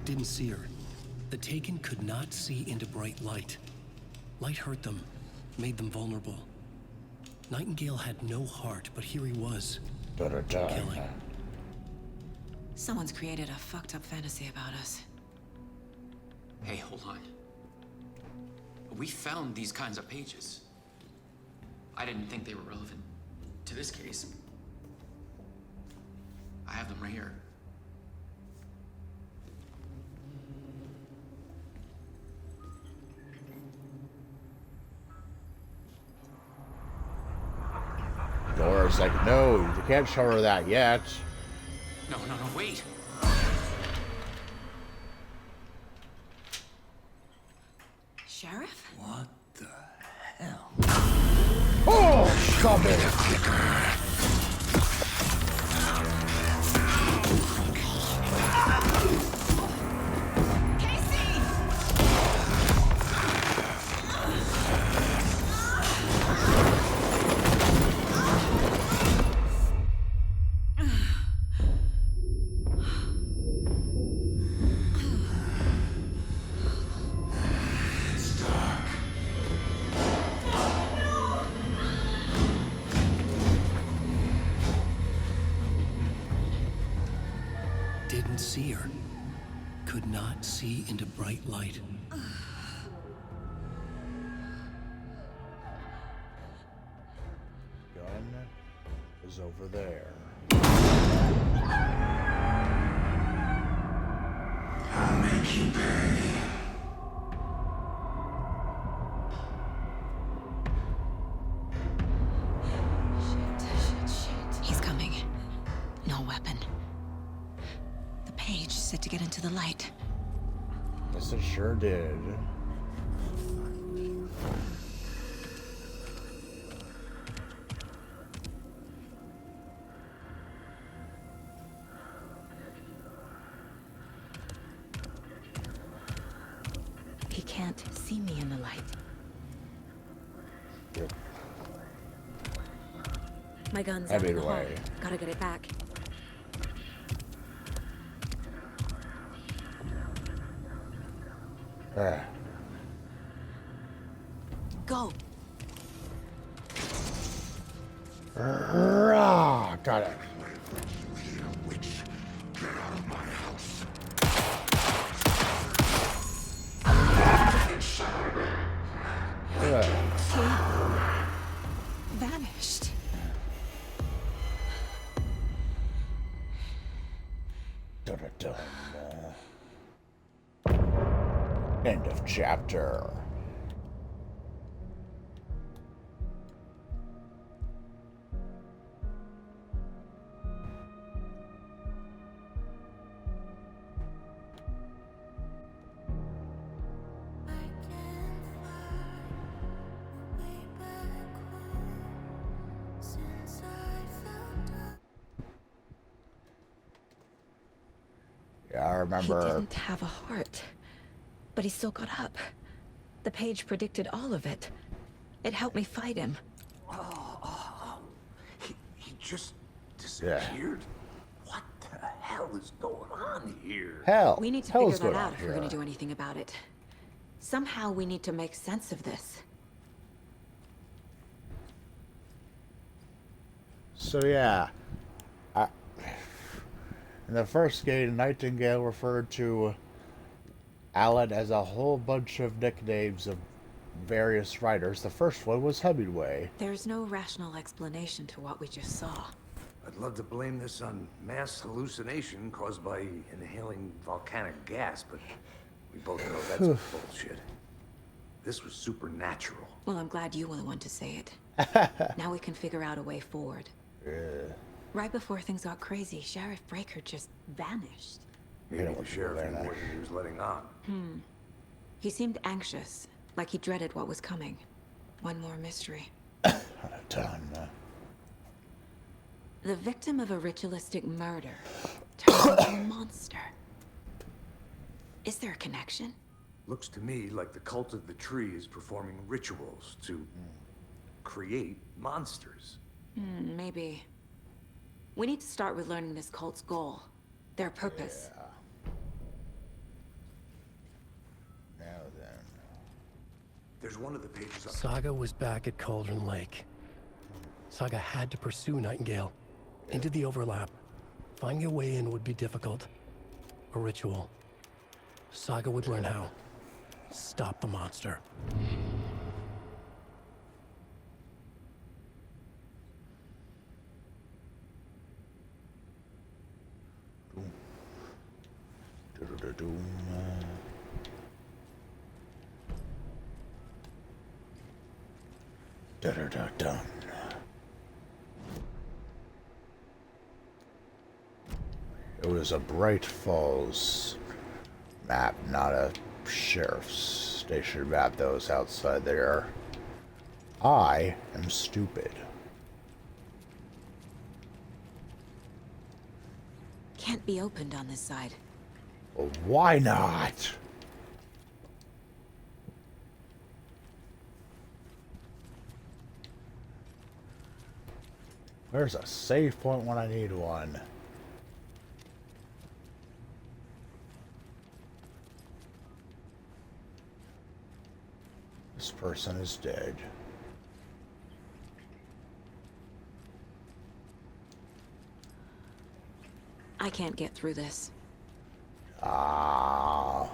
Didn't see her. The Taken could not see into bright light. Light hurt them, made them vulnerable. Nightingale had no heart, but here he was. Killing. Someone's created a fucked up fantasy about us. Hey, hold on. We found these kinds of pages. I didn't think they were relevant to this case. I have them right here. Dora's like, no, you can't show her that yet. No, wait. Sheriff? What the hell? Oh, come here. Didn't see her. Could not see into bright light. Gun. is over there. I'll make you pay. Shit. He's coming. No weapon. The page said to get into the light. Yes, it sure did. He can't see me in the light. Yep. My gun's out in the hall. Anyway. Gotta get it back. Go. Got it. Vanished. Dun-dun-dun. End of chapter. Yeah, I remember. He didn't have a heart, but he still got up. The page predicted all of it. It helped me fight him. He just disappeared? What the hell is going on here? Hell. We need to hell's figure that going out on if we're here? going to do anything about it. Somehow we need to make sense of this. So yeah, in the first game, Nightingale referred to Alan as a whole bunch of nicknames of various writers. The first one was Hemingway. There's no rational explanation to what we just saw. I'd love to blame this on mass hallucination caused by inhaling volcanic gas, but we both know that's bullshit. This was supernatural. Well, I'm glad you were the one to say it. Now we can figure out a way forward. Yeah. Right before things got crazy, Sheriff Breaker just vanished. Maybe the sheriff knew more than he was letting on. He seemed anxious, like he dreaded what was coming. One more mystery. Done. The victim of a ritualistic murder turned into a monster. Is there a connection? Looks to me like the cult of the tree is performing rituals to create monsters. Maybe. We need to start with learning this cult's goal. Their purpose. Now then. There's one of the pages up. Saga was back at Cauldron Lake. Saga had to pursue Nightingale into the overlap. Finding a way in would be difficult. A ritual. Saga would learn how. Stop the monster. Dun. It was a Bright Falls map, not a sheriff's station map that was outside there. I am stupid. Can't be opened on this side. Well, why not? Where's a save point when I need one? This person is dead. I can't get through this. Ah.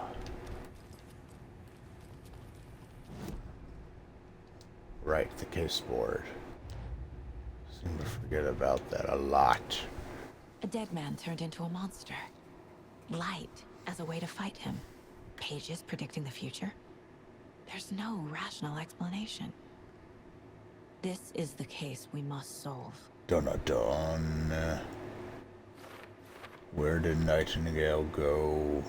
Right, the case board. Seem to Forget about that a lot. A dead man turned into a monster. Light as a way to fight him. Pages predicting the future. There's no rational explanation. This is the case we must solve. Dun. Where did Nightingale go?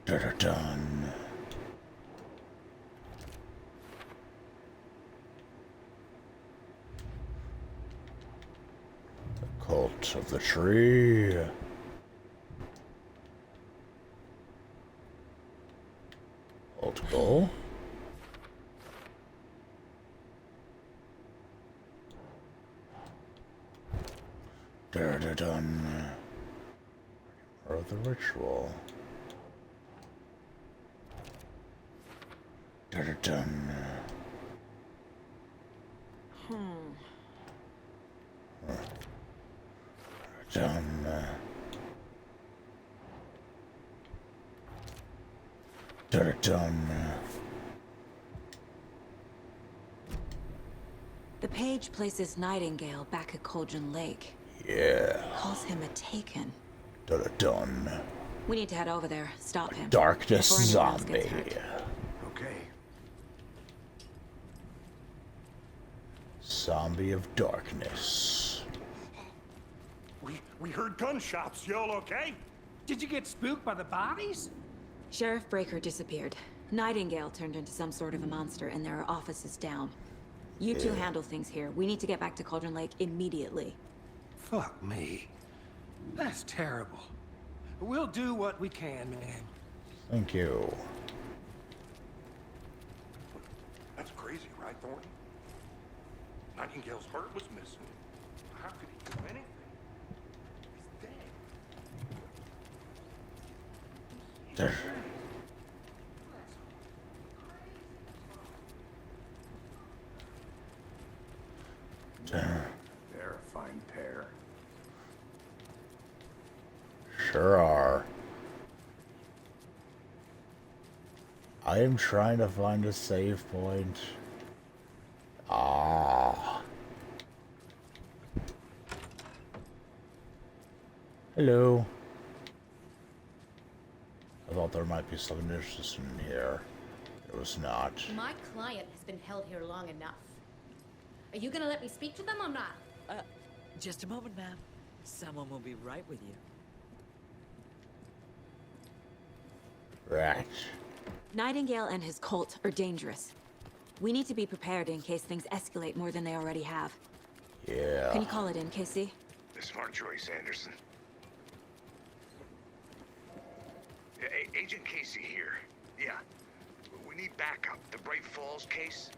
Dun. The Cult of the Tree. Alt goal. Dun. Or the ritual. Dun. Dun. The page places Nightingale back at Cauldron Lake. Yeah. Calls him a Taken. Dun. We need to head over there, stop him. Darkness before anyone else gets zombie. hurt. Okay. Zombie of darkness. We heard gunshots. Y'all okay? Did you get spooked by the bodies? Sheriff Breaker disappeared. Nightingale turned into some sort of a monster, and there are offices down. You two handle things here. We need to get back to Cauldron Lake immediately. Fuck me. That's terrible. We'll do what we can, man. Thank you. That's crazy, right, Thornton? Nightingale's heart was missing. How could he do anything? He's dead. They're a fine pair. Sure are. I am trying to find a save point. Hello. I thought there might be something interesting in here. It was not. My client has been held here long enough. Are you gonna let me speak to them or not? Just a moment, ma'am. Someone will be right with you. Right. Nightingale and his cult are dangerous. We need to be prepared in case things escalate more than they already have. Yeah. Can you call it in, Casey? Smart choice, Anderson. Agent Casey here. Yeah. We need backup. The Bright Falls case.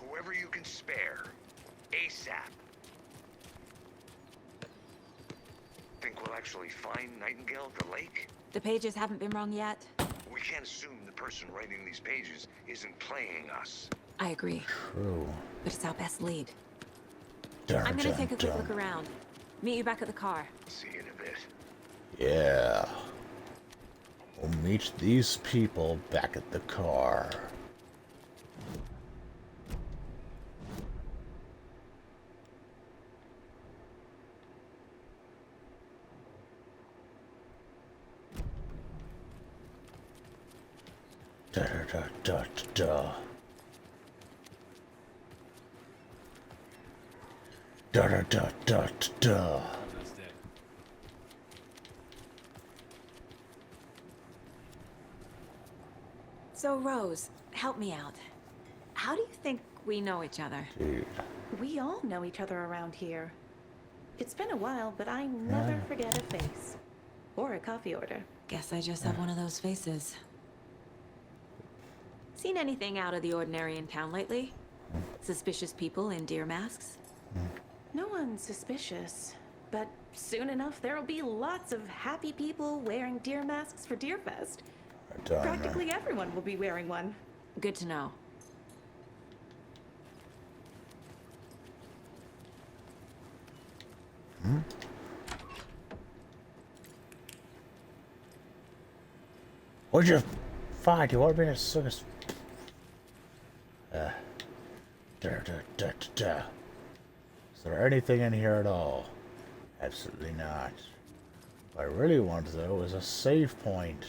Whoever you can spare. ASAP. Think we'll actually find Nightingale at the lake? The pages haven't been wrong yet. We can't assume the person writing these pages isn't playing us. I agree. True. But it's our best lead. Dun, I'm gonna take a quick look around. Meet you back at the car. See you in a bit. Yeah. We'll meet these people back at the car. Da da da da da da da da da. So, Rose, help me out. How do you think we know each other? Dude. We all know each other around here. It's been a while, but I never forget a face. Or a coffee order. Guess I just have one of those faces. Seen anything out of the ordinary in town lately? Suspicious people in deer masks? No one's suspicious. But soon enough, there'll be lots of happy people wearing deer masks for Deerfest. Practically everyone will be wearing one. Good to know. What'd you find? You want me to suck us? Is there anything in here at all? Absolutely not. What I really want, though, is a save point.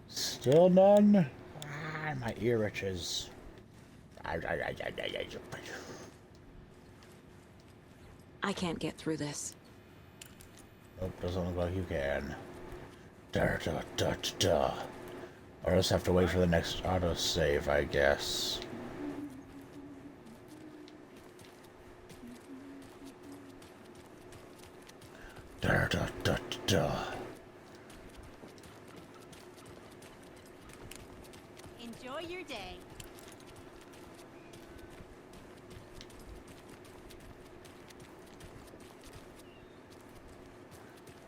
Still none? Ah, my ear itches. I can't get through this. Nope, doesn't look like you can. Or else have to wait for the next autosave, I guess. Enjoy your day.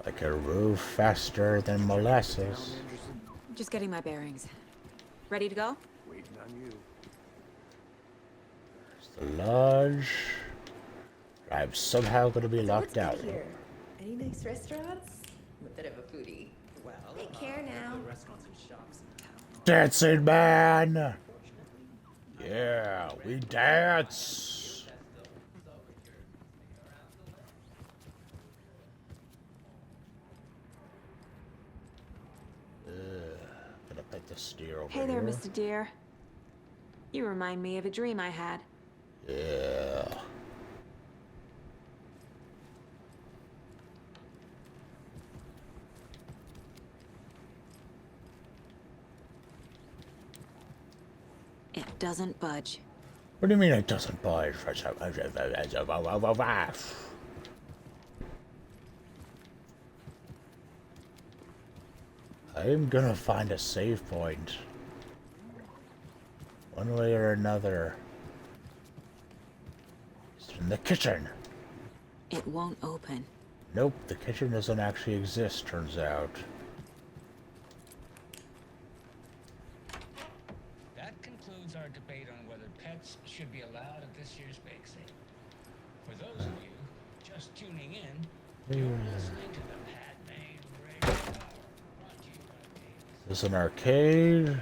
I can move faster than molasses. Just getting my bearings. Ready to go? Waiting on you. The lodge. I'm somehow going to be locked out. Here. Any nice restaurants? I'm a bit of a foodie. Well, take care now. Restaurants and shops in town. Dancing man! Yeah, we dance! Gonna pet the steer over Hey there, here. Mr. Deer. You remind me of a dream I had. Yeah. It doesn't budge. What do you mean it doesn't budge? I'm gonna find a save point. One way or another. It's in the kitchen. It won't open. Nope, the kitchen doesn't actually exist, turns out. That concludes our debate on whether pets should be allowed at this year's bake sale. For those of you just tuning in, you're listening to the Padme Radio Hour, brought to you by There's an arcade,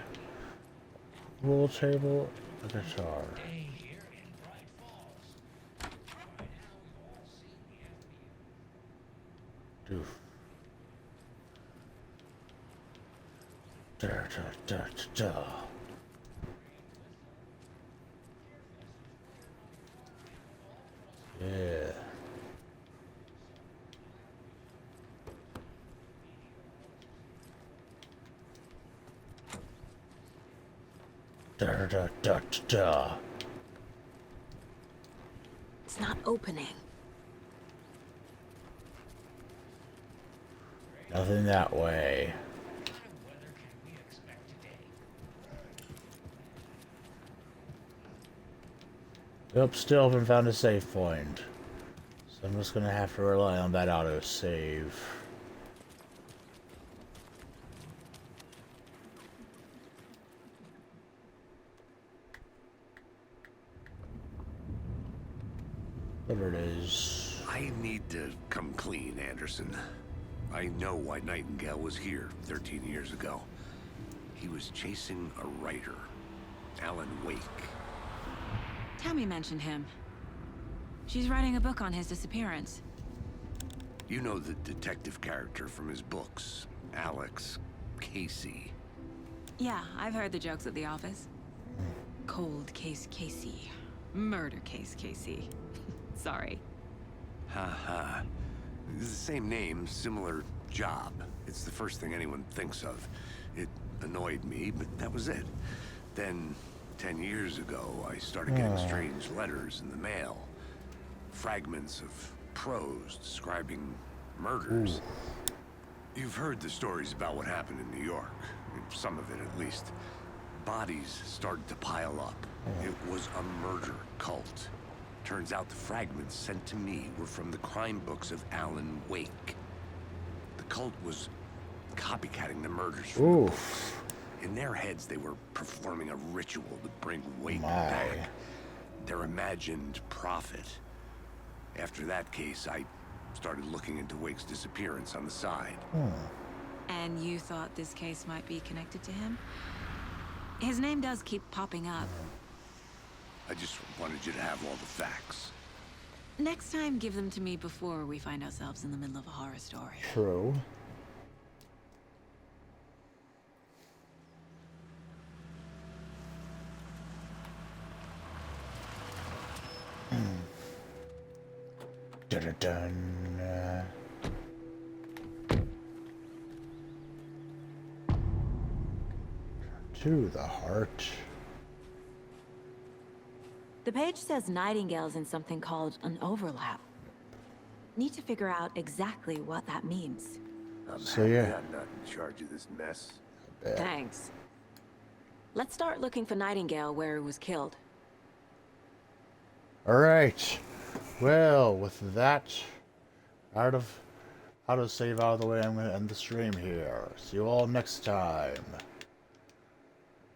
pool table, a guitar. Day here in Bright Falls. By now we've all seen the Doof. Da, da, da, da, da. Yeah. Da, da, da, da. It's not opening. Nothing that way. Yep, still haven't found a save point. So I'm just gonna have to rely on that auto save. There it is. I need to come clean, Anderson. I know why Nightingale was here 13 years ago. He was chasing a writer, Alan Wake. Tammy mentioned him. She's writing a book on his disappearance. You know the detective character from his books, Alex Casey. Yeah, I've heard the jokes at the office. Cold case Casey. Murder case Casey. Sorry. Ha. It's the same name, similar job. It's the first thing anyone thinks of. It annoyed me, but that was it. Then, 10 years ago, I started getting strange letters in the mail. Fragments of prose describing murders. You've heard the stories about what happened in New York. Some of it, at least. Bodies started to pile up. It was a murder cult. Turns out the fragments sent to me were from the crime books of Alan Wake. The cult was copycatting the murders from the books. In their heads, they were performing a ritual to bring Wake back. Their imagined prophet. After that case, I started looking into Wake's disappearance on the side. And you thought this case might be connected to him? His name does keep popping up. I just wanted you to have all the facts. Next time, give them to me before we find ourselves in the middle of a horror story. True. Dun-dun-dun. To the heart. The page says Nightingale's in something called an overlap. Need to figure out exactly what that means. So yeah. I'm not in charge of this mess. Thanks. Let's start looking for Nightingale where he was killed. Alright. Well, with that out of save out of the way, I'm gonna end the stream here. See you all next time.